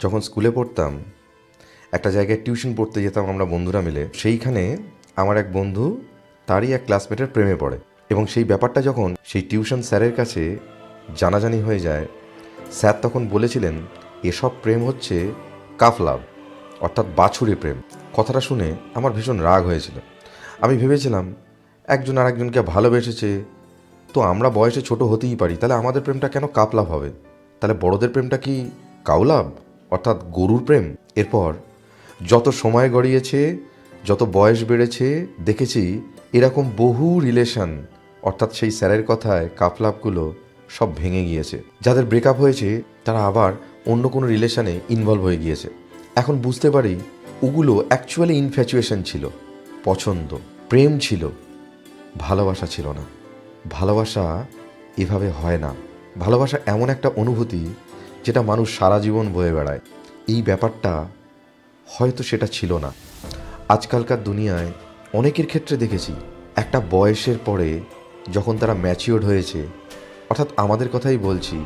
যখন স্কুলে পড়তাম একটা জায়গায় টিউশন পড়তে যেতাম আমরা বন্ধুরা মিলে। সেইখানে আমার এক বন্ধু তারই এক ক্লাসমেটের প্রেমে পড়ে এবং সেই ব্যাপারটা যখন সেই টিউশন স্যারের কাছে জানাজানি হয়ে যায়, স্যার তখন বলেছিলেন এসব প্রেম হচ্ছে কাফ লাভ, অর্থাৎ বাছুরে প্রেম। কথাটা শুনে আমার ভীষণ রাগ হয়েছিল। আমি ভেবেছিলাম একজন আর একজনকে ভালোবেসেছে তো আমরা বয়সে ছোট হতেই পারি, তাহলে আমাদের প্রেমটা কেন কাপ লাভ হবে? তাহলে বড়দের প্রেমটা কি কাউলাভ, অর্থাৎ গরুর প্রেম? এরপর যত সময় গড়িয়েছে, যত বয়স বেড়েছে, দেখেছি এরকম বহু রিলেশন, অর্থাৎ সেই স্যারের কথায় কাপলাভগুলো সব ভেঙে গিয়েছে। যাদের ব্রেকআপ হয়েছে তারা আবার অন্য কোনো রিলেশনে ইনভলভ হয়ে গিয়েছে। এখন বুঝতে পারি ওগুলো অ্যাকচুয়ালি ইনফ্যাচুয়েশন ছিল, পছন্দ, প্রেম ছিল, ভালোবাসা ছিল না। ভালোবাসা এভাবে হয় না। ভালোবাসা এমন একটা অনুভূতি যেটা মানুষ সারা জীবন বয়ে বেড়ায়। এই ব্যাপারটা হয়তো সেটা ছিল না। আজকালকার দুনিয়ায় অনেকের ক্ষেত্রে দেখেছি একটা বয়সের পরে যখন তারা ম্যাচিওর্ড হয়েছে, অর্থাৎ আমাদের কথাই বলছি,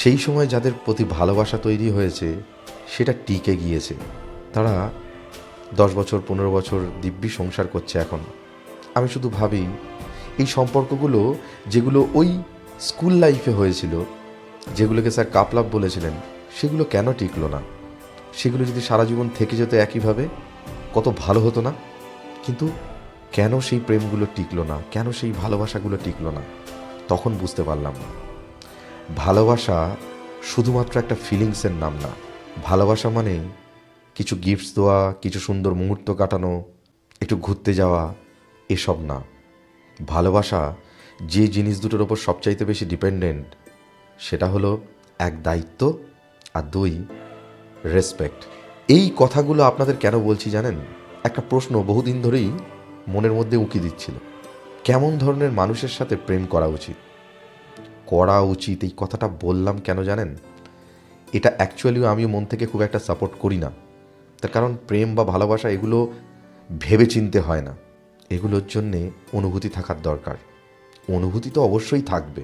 সেই সময় যাদের প্রতি ভালোবাসা তৈরি হয়েছে সেটা টিকে গিয়েছে। তারা 10 বছর 15 বছর দিব্যি সংসার করছে এখন। আমি শুধু ভাবি এই সম্পর্কগুলো যেগুলো ওই স্কুল লাইফে হয়েছিল, যেগুলোকে স্যার কাপলাভ বলেছিলেন, সেগুলো কেন টিকলো না? সেগুলো যদি সারা জীবন থেকে যেত একইভাবে, কত ভালো হতো না? কিন্তু কেন সেই প্রেমগুলো টিকলো না, কেন সেই ভালোবাসাগুলো টিকলো না? তখন বুঝতে পারলাম ভালোবাসা শুধুমাত্র একটা ফিলিংসের নাম না। ভালোবাসা মানে কিছু গিফটস দেওয়া, কিছু সুন্দর মুহূর্ত কাটানো, একটু ঘুরতে যাওয়া, এসব না। ভালোবাসা যে জিনিস দুটোর ওপর সবচাইতে বেশি ডিপেন্ডেন্ট, সেটা হলো এক দায়িত্ব আর দুই রেসপেক্ট। এই কথাগুলো আপনাদের কেন বলছি জানেন? একটা প্রশ্ন বহুদিন ধরেই মনের মধ্যে উঁকি দিচ্ছিল, কেমন ধরনের মানুষের সাথে প্রেম করা উচিত। এই কথাটা বললাম কেন জানেন? এটা অ্যাকচুয়ালিও আমিও মন থেকে খুব একটা সাপোর্ট করি না। তার কারণ প্রেম বা ভালোবাসা এগুলো ভেবে চিনতে হয় না, এগুলোর জন্যে অনুভূতি থাকার দরকার। অনুভূতি তো অবশ্যই থাকবে,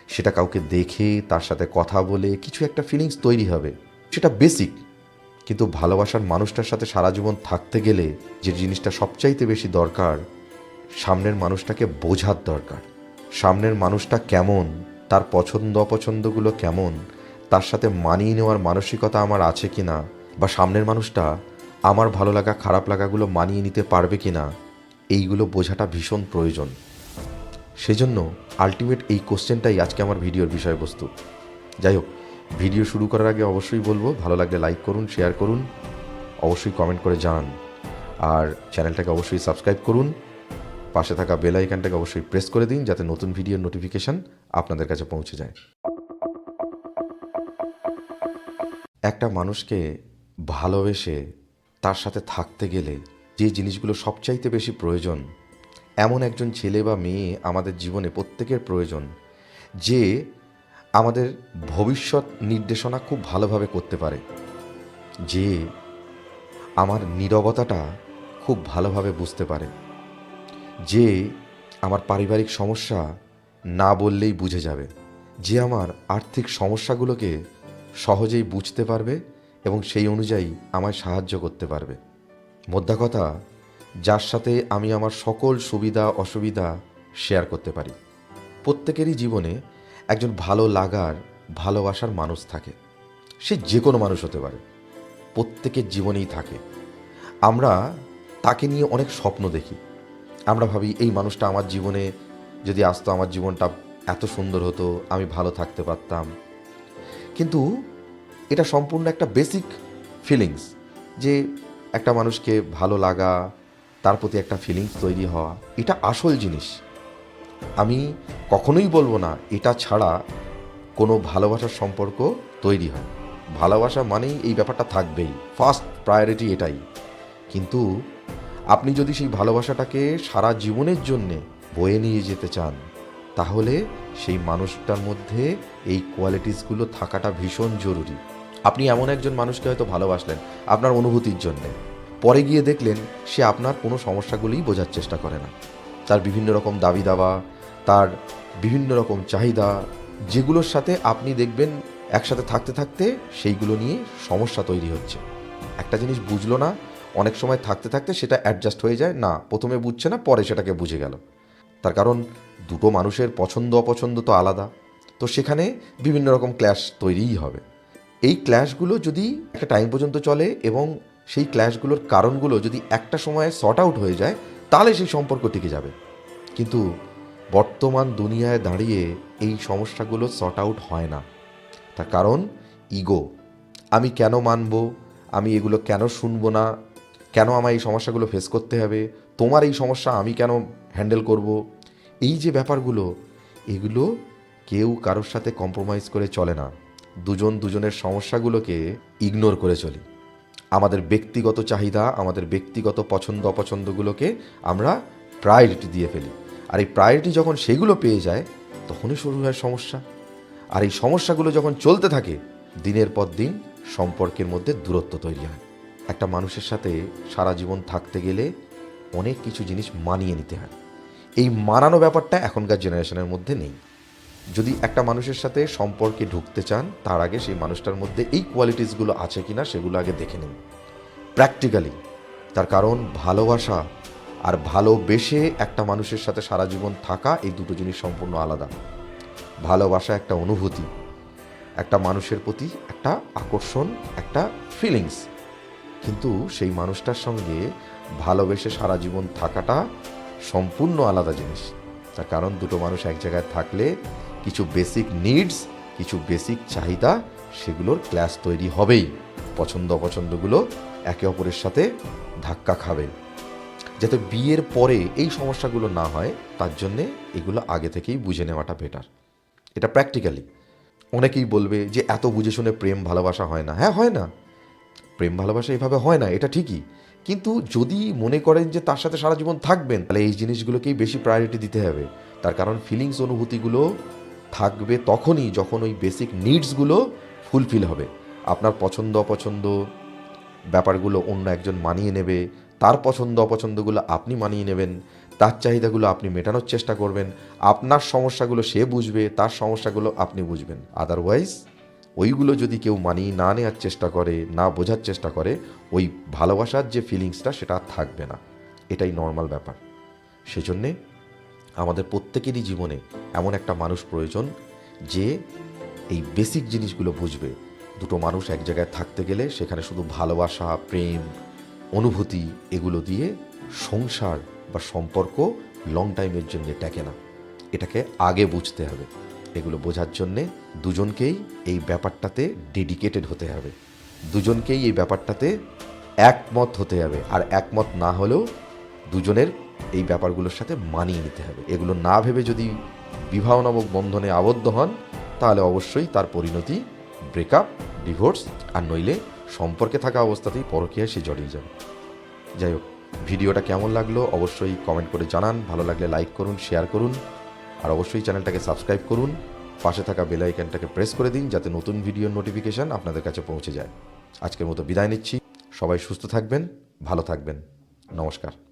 সেটা কাউকে দেখে তার সাথে কথা বলে কিছু একটা ফিলিংস তৈরি হবে, সেটা বেসিক। কিন্তু ভালোবাসার মানুষটার সাথে সারা জীবন থাকতে গেলে যে জিনিসটা সবচাইতে বেশি দরকার, সামনের মানুষটাকে বোঝার দরকার। সামনের মানুষটা কেমন, তার পছন্দ অপছন্দগুলো কেমন, তার সাথে মানিয়ে নেওয়ার মানসিকতা আমার আছে কি না, বা সামনের মানুষটা আমার ভালো লাগা খারাপ লাগাগুলো মানিয়ে নিতে পারবে কি না, এইগুলো বোঝাটা ভীষণ প্রয়োজন। সেজন্য আলটিমেট এই কোশ্চেনটাই আজকে আমার ভিডিওর বিষয়বস্তু। যাই হোক, ভিডিও শুরু করার আগে অবশ্যই বলবো ভালো লাগলে লাইক করুন, শেয়ার করুন, অবশ্যই কমেন্ট করে জানান, আর চ্যানেলটাকে অবশ্যই সাবস্ক্রাইব করুন। পাশে থাকা বেল আইকনটাকে অবশ্যই প্রেস করে দিন যাতে নতুন ভিডিওর নোটিফিকেশান আপনাদের কাছে পৌঁছে যায়। একটা মানুষকে ভালোবেসে তার সাথে থাকতে গেলে যে জিনিসগুলো সবচাইতে বেশি প্রয়োজন, এমন একজন ছেলে বা মেয়ে আমাদের জীবনে প্রত্যেকের প্রয়োজন, যে আমাদের ভবিষ্যৎ নির্দেশনা খুব ভালোভাবে করতে পারে, যে আমার নীরবতাটা খুব ভালোভাবে বুঝতে পারে, যে আমার পারিবারিক সমস্যা না বললেই বুঝে যাবে, যে আমার আর্থিক সমস্যাগুলোকে সহজেই বুঝতে পারবে এবং সেই অনুযায়ী আমায় সাহায্য করতে পারবে। মোদ্দা কথা, যার সাথে আমি আমার সকল সুবিধা অসুবিধা শেয়ার করতে পারি। প্রত্যেকেরই জীবনে একজন ভালো লাগার, ভালোবাসার মানুষ থাকে। সে যে কোনো মানুষ হতে পারে, প্রত্যেকের জীবনেই থাকে। আমরা তাকে নিয়ে অনেক স্বপ্ন দেখি। আমরা ভাবি এই মানুষটা আমার জীবনে যদি আসতো, আমার জীবনটা এত সুন্দর হতো, আমি ভালো থাকতে পারতাম। কিন্তু এটা সম্পূর্ণ একটা বেসিক ফিলিংস, যে একটা মানুষকে ভালো লাগা, তার প্রতি একটা ফিলিংস তৈরি হওয়া, এটা আসল জিনিস। আমি কখনোই বলবো না এটা ছাড়া কোনো ভালোবাসার সম্পর্ক তৈরি হয়। ভালোবাসা মানেই এই ব্যাপারটা থাকবেই, ফার্স্ট প্রায়োরিটি এটাই। কিন্তু আপনি যদি সেই ভালোবাসাটাকে সারা জীবনের জন্যে বয়ে নিয়ে যেতে চান, তাহলে সেই মানুষটার মধ্যে এই কোয়ালিটিসগুলো থাকাটা ভীষণ জরুরি। আপনি এমন একজন মানুষকে হয়তো ভালোবাসলেন আপনার অনুভূতির জন্যে, পরে গিয়ে দেখলেন সে আপনার কোনো সমস্যাগুলিই বোঝার চেষ্টা করে না। তার বিভিন্ন রকম দাবি দাওয়া, তার বিভিন্ন রকম চাহিদা, যেগুলোর সাথে আপনি দেখবেন একসাথে থাকতে থাকতে সেইগুলো নিয়ে সমস্যা তৈরি হচ্ছে। একটা জিনিস বুঝলো না, অনেক সময় থাকতে থাকতে সেটা অ্যাডজাস্ট হয়ে যায়, না প্রথমে বুঝছে না, পরে সেটাকে বুঝে গেল। তার কারণ দুটো মানুষের পছন্দ অপছন্দ তো আলাদা, তো সেখানে বিভিন্ন রকম ক্ল্যাশ তৈরিই হবে। এই ক্ল্যাশগুলো যদি একটা টাইম পর্যন্ত চলে এবং সেই ক্ল্যাশগুলোর কারণগুলো যদি একটা সময়ে সর্ট আউট হয়ে যায়, তাহলে সেই সম্পর্ক টিকে যাবে। কিন্তু বর্তমান দুনিয়ায় দাঁড়িয়ে এই সমস্যাগুলো সর্ট আউট হয় না। তার কারণ ইগো। আমি কেন মানব, আমি এগুলো কেন শুনবো না, কেন আমার এই সমস্যাগুলো ফেস করতে হবে, তোমার এই সমস্যা আমি কেন হ্যান্ডেল করব, এই যে ব্যাপারগুলো, এগুলো কেউ কারোর সাথে কম্প্রোমাইজ করে চলে না। দুজন দুজনের সমস্যাগুলোকে ইগনোর করে চলি। আমাদের ব্যক্তিগত চাহিদা, আমাদের ব্যক্তিগত পছন্দ অপছন্দগুলোকে আমরা প্রায়োরিটি দিয়ে ফেলি। আর এই প্রায়োরিটি যখন সেগুলো পেয়ে যায়, তখনই শুরু হয় সমস্যা। আর এই সমস্যাগুলো যখন চলতে থাকে, দিনের পর দিন সম্পর্কের মধ্যে দূরত্ব তৈরি হয়। একটা মানুষের সাথে সারা জীবন থাকতে গেলে অনেক কিছু জিনিস মানিয়ে নিতে হয়। এই মানানো ব্যাপারটা এখনকার জেনারেশনের মধ্যে নেই। যদি একটা মানুষের সাথে সম্পর্কে ঢুকতে চান, তার আগে সেই মানুষটার মধ্যে এই কোয়ালিটিসগুলো আছে কিনা সেগুলো আগে দেখে নিন প্র্যাকটিক্যালি। তার কারণ ভালোবাসা আর ভালোবেসে একটা মানুষের সাথে সারা জীবন থাকা, এই দুটো জিনিস সম্পূর্ণ আলাদা। ভালোবাসা একটা অনুভূতি, একটা মানুষের প্রতি একটা আকর্ষণ, একটা ফিলিংস। কিন্তু সেই মানুষটার সঙ্গে ভালোবেসে সারা জীবন থাকাটা সম্পূর্ণ আলাদা জিনিস। তার কারণ দুটো মানুষ এক জায়গায় থাকলে কিছু বেসিক নিডস, কিছু বেসিক চাহিদা, সেগুলোর ক্ল্যাশ তৈরি হবেই। পছন্দ অপছন্দগুলো একে অপরের সাথে ধাক্কা খাবে। যাতে বিয়ের পরে এই সমস্যাগুলো না হয়, তার জন্যে এগুলো আগে থেকেই বুঝে নেওয়াটা বেটার। এটা প্র্যাকটিক্যালি। অনেকেই বলবে যে এত বুঝে শুনে প্রেম ভালোবাসা হয় না। হ্যাঁ, হয় না, প্রেম ভালোবাসা এভাবে হয় না, এটা ঠিকই। কিন্তু যদি মনে করেন যে তার সাথে সারা জীবন থাকবেন, তাহলে এই জিনিসগুলোকেই বেশি প্রায়োরিটি দিতে হবে। তার কারণ ফিলিংস, অনুভূতিগুলো থাকবে তখনই যখন ওই বেসিক নিডসগুলো ফুলফিল হবে। আপনার পছন্দ অপছন্দ ব্যাপারগুলো অন্য একজন মানিয়ে নেবে, তার পছন্দ অপছন্দগুলো আপনি মানিয়ে নেবেন, তার চাহিদাগুলো আপনি মেটানোর চেষ্টা করবেন, আপনার সমস্যাগুলো সে বুঝবে, তার সমস্যাগুলো আপনি বুঝবেন। আদারওয়াইজ ওইগুলো যদি কেউ মানিয়ে না নেওয়ার চেষ্টা করে, না বোঝার চেষ্টা করে, ওই ভালোবাসার যে ফিলিংসটা সেটা থাকবে না। এটাই নর্মাল ব্যাপার। সেজন্যে আমাদের প্রত্যেকেরই জীবনে এমন একটা মানুষ প্রয়োজন যে এই বেসিক জিনিসগুলো বুঝবে। দুটো মানুষ এক জায়গায় থাকতে গেলে সেখানে শুধু ভালোবাসা, প্রেম, অনুভূতি এগুলো দিয়ে সংসার বা সম্পর্ক লং টাইমের জন্য টেকে না। এটাকে আগে বুঝতে হবে। এগুলো বোঝার জন্যে দুজনকেই এই ব্যাপারটাতে ডেডিকেটেড হতে হবে, দুজনকেই এই ব্যাপারটাতে একমত হতে হবে। আর একমত না হলেও দুজনের এই ব্যাপারগুলোর সাথে মানিয়ে নিতে হবে। এগুলো না ভেবে যদি বিবাহ নামক বন্ধনে আবদ্ধ হন, তাহলে অবশ্যই তার পরিণতি ব্রেকআপ, ডিভোর্স, আর নইলে সম্পর্কে থাকা অবস্থাতেই পরকীয়ায় সে জড়িয়ে যাবে। যাই হোক, ভিডিওটা কেমন লাগলো অবশ্যই কমেন্ট করে জানান। ভালো লাগলে লাইক করুন, শেয়ার করুন, আর অবশ্যই চ্যানেলটাকে সাবস্ক্রাইব করুন। পাশে থাকা বেল আইকনটাকে প্রেস করে দিন যাতে নতুন ভিডিওর নোটিফিকেশান আপনাদের কাছে পৌঁছে যায়। আজকের মতো বিদায় নিচ্ছি। সবাই সুস্থ থাকবেন, ভালো থাকবেন। নমস্কার।